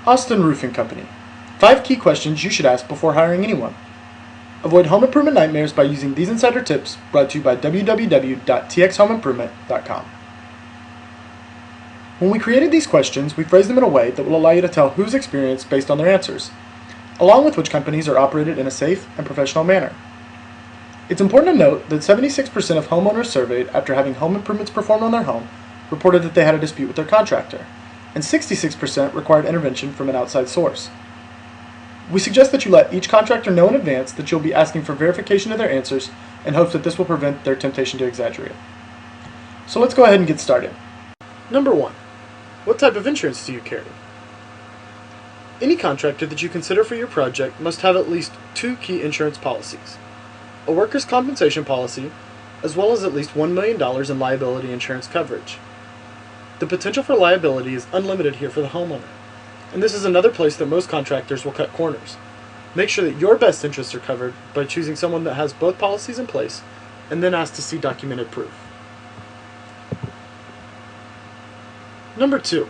Austin Roofing Company. 5 key questions you should ask before hiring anyone. Avoid home improvement nightmares by using these insider tips brought to you by www.txhomeimprovement.com. When we created these questions, we phrased them in a way that will allow you to tell who's experienced based on their answers, along with which companies are operated in a safe and professional manner. It's important to note that 76% of homeowners surveyed after having home improvements performed on their home reported that they had a dispute with their contractor, and 66% required intervention from an outside source. We suggest that you let each contractor know in advance that you'll be asking for verification of their answers in hopes that this will prevent their temptation to exaggerate. So let's go ahead and get started. Number 1. What type of insurance do you carry? Any contractor that you consider for your project must have at least 2 key insurance policies: a workers' compensation policy, as well as at least $1 million in liability insurance coverage. The potential for liability is unlimited here for the homeowner, and this is another place that most contractors will cut corners. Make sure that your best interests are covered by choosing someone that has both policies in place, and then ask to see documented proof. Number 2.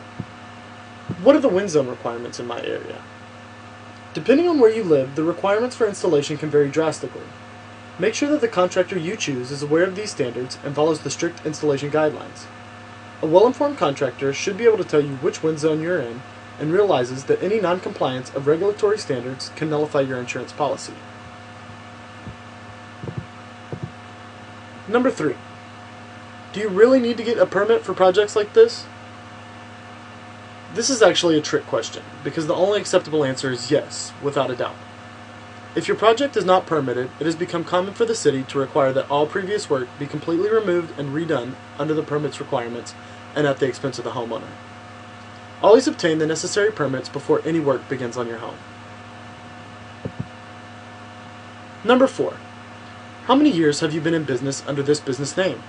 What are the wind zone requirements in my area? Depending on where you live, the requirements for installation can vary drastically. Make sure that the contractor you choose is aware of these standards and follows the strict installation guidelines. A well-informed contractor should be able to tell you which wind zone you're in and realizes that any non-compliance of regulatory standards can nullify your insurance policy. Number 3. Do you really need to get a permit for projects like this? This is actually a trick question, because the only acceptable answer is yes, without a doubt. If your project is not permitted, it has become common for the city to require that all previous work be completely removed and redone under the permit's requirements and at the expense of the homeowner. Always obtain the necessary permits before any work begins on your home. Number 4. How many years have you been in business under this business name?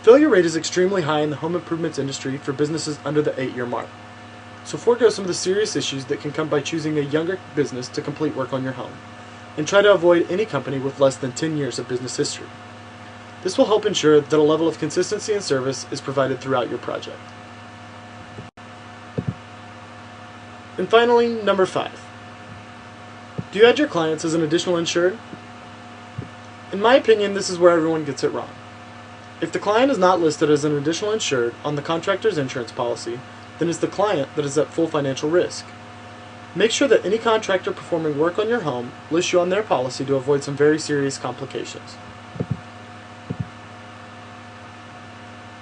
Failure rate is extremely high in the home improvements industry for businesses under the 8-year mark. So forego some of the serious issues that can come by choosing a younger business to complete work on your home, and try to avoid any company with less than 10 years of business history. This will help ensure that a level of consistency and service is provided throughout your project. And finally, number 5. Do you add your clients as an additional insured? In my opinion, this is where everyone gets it wrong. If the client is not listed as an additional insured on the contractor's insurance policy, then it's the client that is at full financial risk. Make sure that any contractor performing work on your home lists you on their policy to avoid some very serious complications.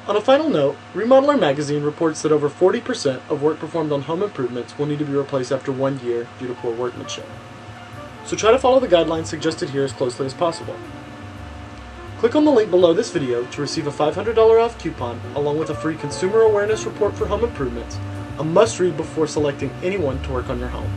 On a final note, Remodeler Magazine reports that over 40% of work performed on home improvements will need to be replaced after 1 year due to poor workmanship. So try to follow the guidelines suggested here as closely as possible. Click on the link below this video to receive a $500 off coupon along with a free consumer awareness report for home improvements, a must-read before selecting anyone to work on your home.